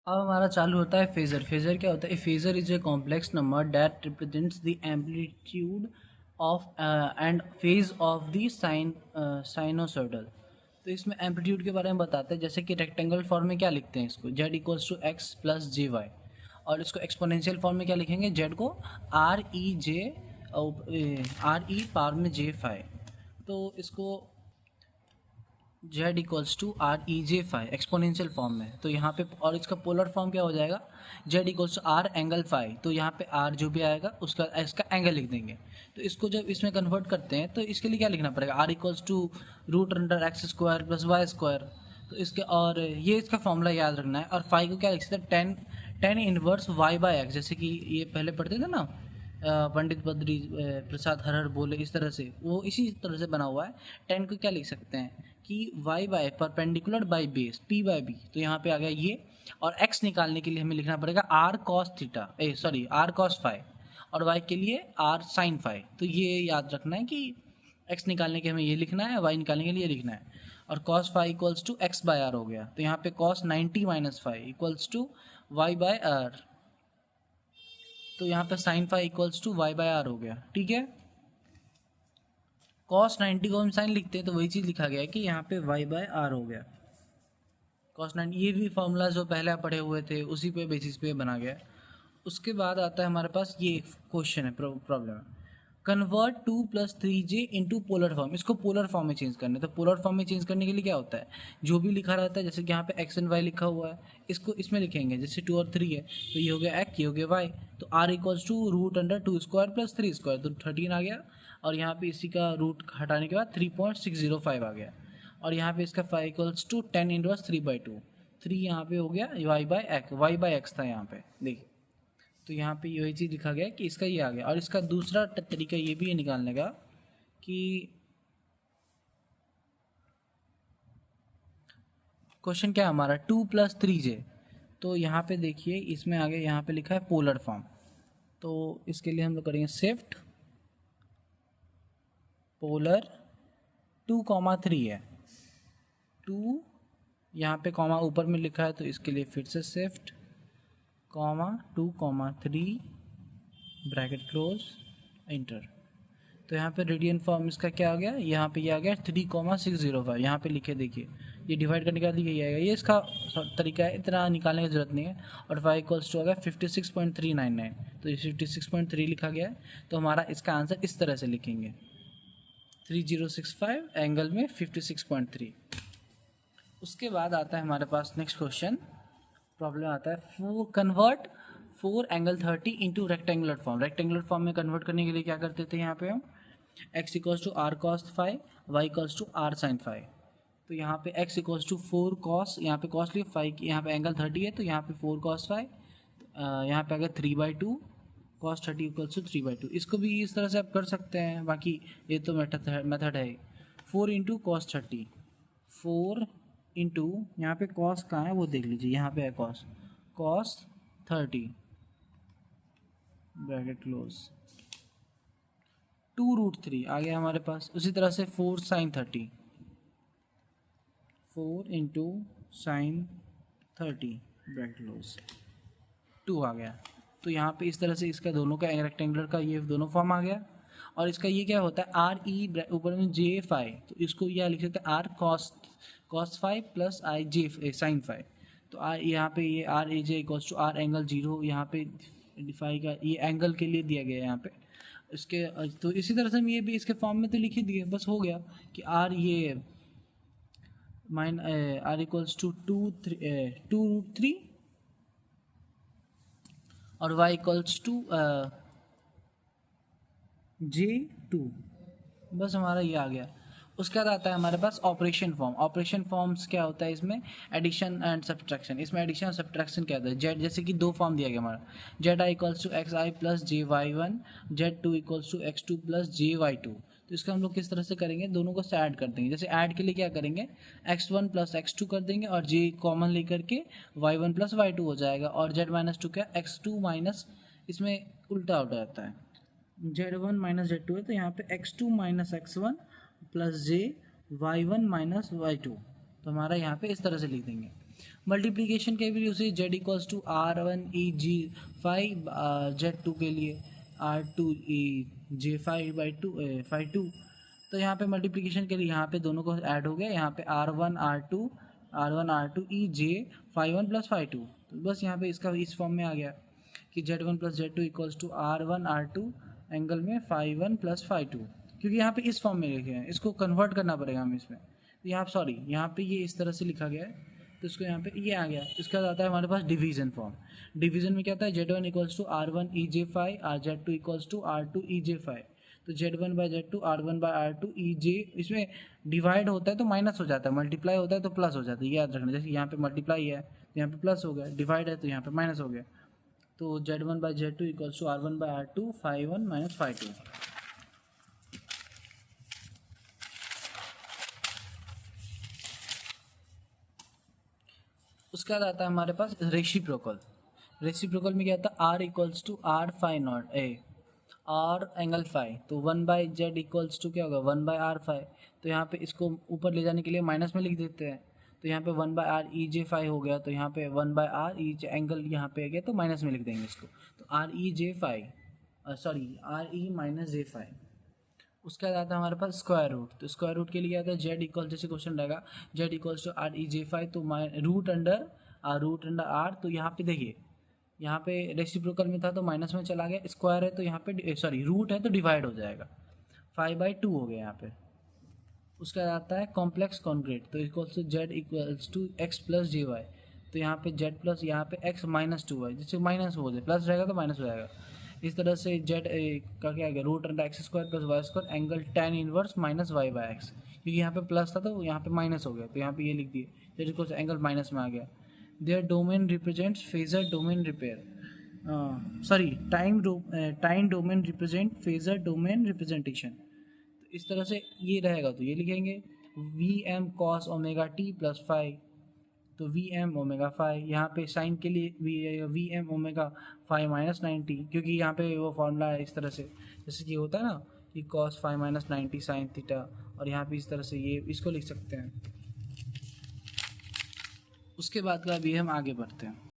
अब हमारा चालू होता है फेजर। फेजर क्या होता है? Phasor is a complex number that represents the amplitude of and phase of the sinusoidal. तो इसमें एम्पलीट्यूड के बारे में बताते हैं, जैसे कि रेक्टेंगल फॉर्म में क्या लिखते हैं इसको, z equals to x plus j y. और इसको एक्सपोनेंशियल फॉर्म में क्या लिखेंगे? जेड को आर ई पावर में जे फाइव। तो इसको z equals to r e J five exponential form में। तो यहाँ पे और इसका पोलर फॉर्म क्या हो जाएगा? Z equals to r angle five. तो यहाँ पे आर जो भी आएगा उसका इसका एंगल लिख देंगे। तो इसको जब इसमें कन्वर्ट करते हैं तो इसके लिए क्या लिखना पड़ेगा? R equals to root under x square plus y square. तो इसके और ये इसका फॉर्मूला याद रखना है। और फाइव को क्या लिख सकते हैं? Tan inverse y by x. जैसे कि ये पहले पढ़ते थे ना, पंडित बद्री प्रसाद हरहर बोले, इस तरह से वो इसी तरह से बना हुआ है। 10 को क्या लिख सकते हैं कि y by perpendicular by base p by b। तो यहाँ पे आ गया ये। और x निकालने के लिए हमें लिखना पड़ेगा r cos theta r cos five, और y के लिए r sin फाइव। तो ये याद रखना है कि x निकालने के हमें ये लिखना है, y निकालने के लिए ये लिखना है। और cos five equals to x by r हो गया। तो यहाँ पे cos 90 minus five equals to y by r। तो यहाँ पे sine five equals to y by r हो गया। ठीक है, cos 90 को हम साइन लिखते हैं तो वही चीज़ लिखा गया है कि यहाँ पे y बाय r हो गया। cos 90 ये भी फॉर्मूला जो पहले आप पढ़े हुए थे उसी पे बेसिस पे बना गया है। उसके बाद आता है हमारे पास ये क्वेश्चन है, प्रॉब्लम है, convert 2+3j into polar form. इसको पोलर फॉर्म में चेंज करना है। तो पोलर फॉर्म में चेंज करने के लिए क्या होता है? जो भी लिखा रहता है, जैसे कि यहाँ पे x एंड y लिखा हुआ है, इसको इसमें लिखेंगे। जैसे 2 और 3 है तो ये हो गया x, ये हो गया y। तो r equals to root under 2 square plus 3 square, तो 13 आ गया। और यहाँ पे इसी का रूट हटाने के बाद 3.605 आ गया। और यहाँ पे इसका फाइव इक्वल्स टू 10 इनवर्स 3/2। 3 यहाँ पे हो गया y बाई एक्स था यहाँ पे, देखिए। तो यहाँ पे यही चीज़ लिखा गया कि इसका ये आ गया। और इसका दूसरा तरीका ये भी है निकालने का कि क्वेश्चन क्या है हमारा, 2+3j। तो यहाँ पे देखिए इसमें आगे यहाँ पे लिखा है पोलर फॉर्म। तो इसके लिए हम लोग करेंगे शिफ्ट पोलर 2,3 है 2, यहाँ पे कॉमा ऊपर में लिखा है तो इसके लिए फिर से शिफ्ट 2,3 ब्रैकेट क्लोज इंटर। तो यहाँ पे रेडियन फॉर्म इसका क्या आ गया? यहाँ पे ये आ गया 3,605। यहाँ पे लिखे देखिए, ये डिवाइड करने के बाद यही आएगा। ये इसका तरीका है, इतना निकालने की जरूरत नहीं है। और फाइव इक्वल्स टू आ गया 56.399। तो ये 56.3 लिखा गया है। तो हमारा इसका आंसर इस तरह से लिखेंगे, 3065 एंगल में 56.3। उसके बाद आता है हमारे पास नेक्स्ट क्वेश्चन, प्रॉब्लम आता है convert 4 angle 30 into rectangular form. Rectangular form में कन्वर्ट करने के लिए क्या करते थे? यहाँ पे हम x equals to r cos five, y equals to r sine five. तो यहाँ पे x इक्वल्स टू 4 कॉस, यहाँ पे कॉस लिए फाइव, यहाँ पे एंगल 30 है तो यहाँ पे 4 कॉस फाइव, यहाँ पे अगर 3/2 कॉस 30 इक्वल्स टू 3/2। इसको भी इस तरह से आप कर सकते हैं, बाकी ये तो मेथड है। 4 इंटू कॉस 30, 4 इंटू यहाँ पे कॉस कहाँ है वो देख लीजिए, यहाँ पे है कॉस 30 ब्रैकेट क्लोज 2√3 आ गया हमारे पास। उसी तरह से 4 sine 30, 4 into sine 30 bracket close 2 आ गया। तो यहाँ पे इस तरह से इसका दोनों का रेक्टेंगुलर का ये दोनों फॉर्म आ गया। और इसका ये क्या होता है? आर ई ऊपर में जे फाइव, तो इसको यह लिख सकते हैं r cos five plus i j sine five. तो आर यहाँ पे ये r a j equals to r angle 0, यहाँ पे डिफाई का ये एंगल के लिए दिया गया है यहाँ पे इसके। तो इसी तरह से हम ये भी इसके फॉर्म में तो लिख ही दिए, बस हो गया कि आर ये आर इक्वल्स टू 2√3 और y इक्वल्स टू J2। बस हमारा ये आ गया। उसके बाद आता है हमारे पास ऑपरेशन फॉर्म। ऑपरेशन फॉर्म्स क्या होता है इसमें? Addition and subtraction. इसमें एडिशन और सब्ट्रैक्शन क्या होता है? जेड, जैसे कि दो फॉर्म दिया गया हमारा, z i equals to x i plus j y one, Z2 equals to x2 plus j y two. तो इसका हम लोग किस तरह से करेंगे? दोनों को ऐड कर देंगे। जैसे ऐड के लिए क्या करेंगे? x1 प्लस x2 कर देंगे और j कॉमन लेकर के y1 प्लस y2 हो जाएगा। और z-2 क्या? x2 माइनस, इसमें उल्टा हो जाता है, z1 माइनस z2 है तो यहाँ पे x2 minus x1 plus j y1 minus y2। तो हमारा यहाँ पे इस तरह से लिख देंगे। मल्टीप्लीकेशन के भी उसे z equals to are one e j five z two के लिए r two E J five by two five two. तो यहाँ पे मल्टीप्लिकेशन के लिए यहाँ पे दोनों को ऐड हो गया, यहाँ पे r one are two E J five one plus five two. तो बस यहाँ पे इसका इस फॉर्म में आ गया कि Z one plus Z two equals to are one are two angle में five one plus five two, क्योंकि यहाँ पे इस फॉर्म में लिखे हैं, इसको कन्वर्ट करना पड़ेगा हमें इसमें। तो यहाँ पे ये इस तरह से लिखा गया है, तो इसको यहाँ पे ये आ गया। इसका आता है हमारे पास डिवीजन फॉर्म। डिवीजन में क्या आता है, Z one equals to are one E J five R Z two equals to R two E J five. तो Z one by Z two are one by are two E J, इसमें divide होता है तो minus हो जाता है, multiply होता है तो प्लस हो जाता है, याद रखना। जैसे यहाँ पे मल्टीप्लाई है तो यहाँ पे प्लस हो गया, डिवाइड है तो यहाँ पे माइनस हो गया। तो Z one by Z two equals to are one by are two five one minus five two. उसके बाद आता है हमारे पास रेसिप्रोकल। रेसिप्रोकल में क्या आता है, R equals to R five not a R angle five. तो one by Z equals to क्या होगा, वन बाई आर फाइव। तो यहाँ पे इसको ऊपर ले जाने के लिए माइनस में लिख देते हैं। तो यहाँ पे one by are e J five हो गया, तो यहाँ पे one by are e J angle यहाँ पे आ गया, तो माइनस में लिख देंगे इसको। तो आर ई जे five r e minus j five. उसके बाद आता है हमारे पास स्क्वायर रूट। तो स्क्वायर रूट के लिए आता है जेड इक्वल, जैसे क्वेश्चन रहेगा z equals to r e J five, तो रूट अंडर आर। तो यहाँ पे देखिए, यहाँ पे रेसिप्रोकल में था तो माइनस में चला गया, स्क्वायर है तो यहाँ पे रूट है तो डिवाइड हो जाएगा, 5/2 हो गया यहाँ पे। उसके बाद आता है कॉम्प्लेक्स कॉन्ग्रेट। तो equals to z equals to x plus j y. तो यहाँ पे जेड प्लस यहाँ पे एक्स माइनस टू वाई, जिससे माइनस हो जाए, प्लस रहेगा तो माइनस हो जाएगा। इस तरह से जेड का क्या गया, root under x square plus y square angle tan inverse minus y by x. क्योंकि यहाँ पे प्लस था तो यहाँ पे माइनस हो गया, तो यहाँ पे ये लिख दिए, जेड इक्वल्स एंगल माइनस में आ गया। Their domain represents phasor domain repair time domain represent phasor domain representation. तो इस तरह से ये रहेगा, तो ये लिखेंगे v m cos omega t plus five. तो वी एम ओमेगा फाइव, यहाँ पे साइन के लिए v m omega five minus 90, क्योंकि यहाँ पे वो फॉर्मूला है इस तरह से, जैसे कि होता है ना कि cos five minus 90 sine theta, और यहाँ पे इस तरह से ये इसको लिख सकते हैं। उसके बाद का अभी हम आगे बढ़ते हैं।